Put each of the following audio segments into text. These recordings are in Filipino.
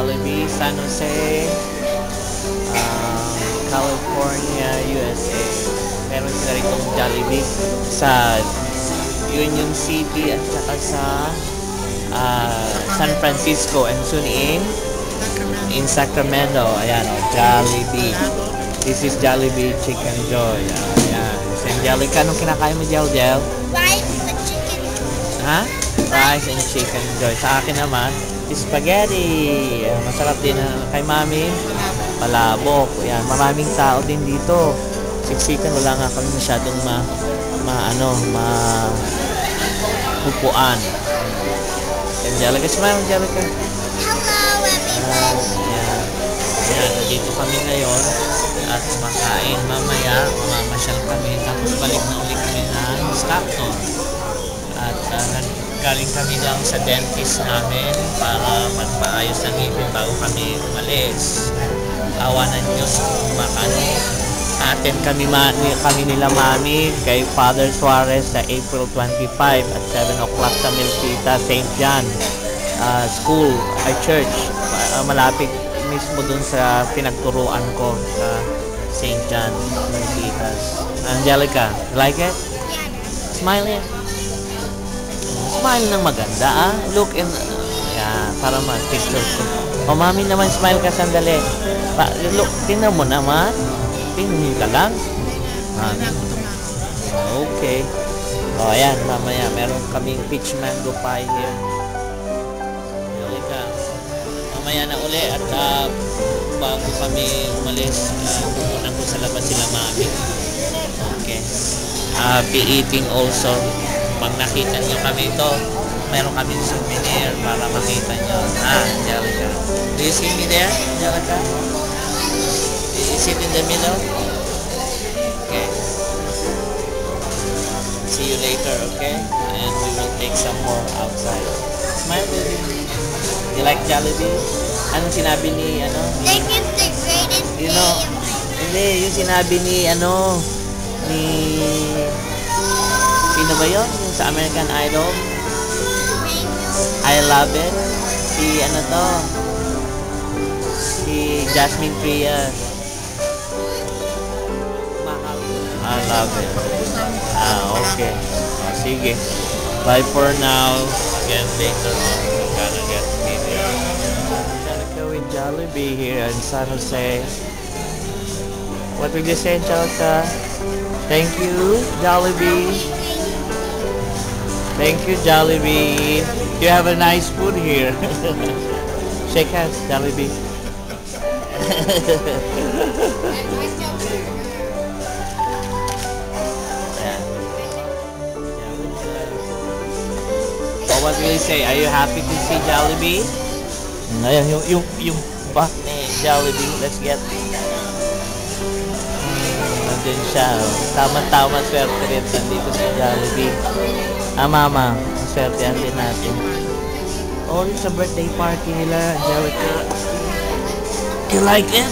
Jollibee, San Jose, California, USA. Meron sila itong Jollibee sa Union City at saka sa San Francisco and soon in Sacramento. Ayan, Jollibee. This is Jollibee Chicken Joy. Ayan. Si Angelica, anong kinakain mo, Jel? Rice and chicken. Ha? Rice and Chicken Joy. Sa akin naman, spaghetti. Masarap din kay Mami. Palabok. Ayan, maraming tao din dito. Siksikan, wala nga kami masyadong upuan. Angelica, smile, Angelica. Hello, everyone. Ayan, dito kami ngayon at makain. Mamaya, mamamasyal kami. Tapos balik na ulit kami ng Stockton. At galing kami lang sa dentist namin para magpaayos ng ngipin bago kami umalis. Awanan nyo atin kami nila Mami kay Father Suarez sa April 25 at 7 o'clock sa Milpita St. John School ay church. Malapit mismo dun sa pinagturuan ko sa St. John Milpita. Angelica, like it? Smile it. Smile ng maganda, Look in... para ma-picture ko. O, Mami naman, smile ka sandali. Look, tingnan mo naman. Tingnan ka lang. Okay. O, ayan, mamaya. Meron kaming peach mango pie here. Mamaya na uli at bago kami umalis, pupunan ko sa labas sila Mami. Okay. Be eating also. Pag nakita nyo kami ito, meron kaming souvenir para makita nyo. Angelica. Do you see me there, Angelica? You sit in the middle? Okay. See you later, okay? And we will take some more outside. Smile, baby. You like Jollibee? Anong sinabi ni, They give the greatest Hindi, yung sinabi ni, sino ba yun? Yung sa American Idol? I love it. Si Jasmine Trias. I love it. Okay. Sige. Bye for now. Again, later on, we're gonna get video. Gonna go with Jollibee here in San Jose. What will you say, Angelica? Thank you, Jollibee. Thank you, Jollibee. You have a nice food here. Shake hands, Jollibee. So what will you say? Are you happy to see Jollibee? Ayan, yung back ni Jollibee. Let's get. Nandun siya. Tama-tama, swerte rin. Nandito si Jollibee. Mama, swertehan din natin. Oh, it's a birthday party nila, Angelica. You like it?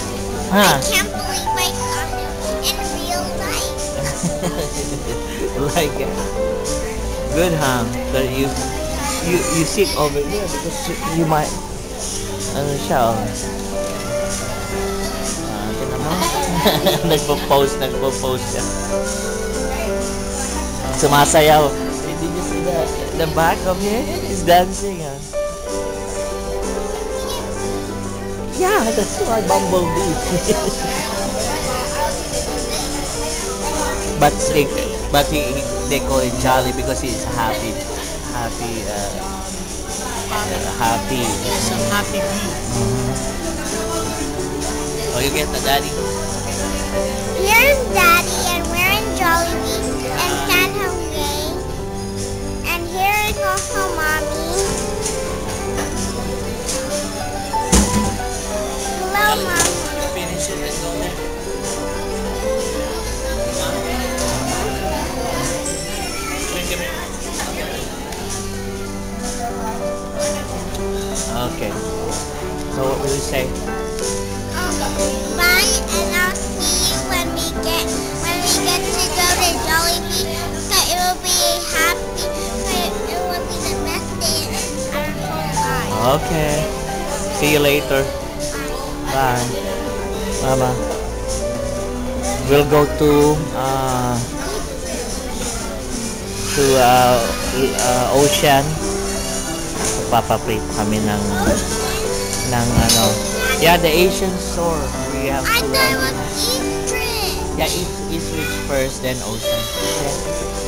I can't believe I saw him in real life. You like it? Good, So you sit over there because you might... siya, tignan mo. Nagpo-post siya. Sumasayaw. Did you see the back of him? He's dancing, Yeah, that's why Bumblebee. but they call it Jolly because he's happy. He's a happy bee. Oh, you get the daddy? Here's Daddy, and we're in Jollibee and San Jose. And here is also Mommy. Hello, Mom. Finish it and go there. Okay. So what will you say? Bye, and I'll see you when we get to go to Jollibee. So it will be happy. So it will be the best day in our whole life. Okay. See you later. Bye. Mama. We'll go to ocean. Papapray kami ng ano. Yeah, the Asian store. We have I to thought it was Eastridge. yeah, Eastridge first, then Ocean. Okay.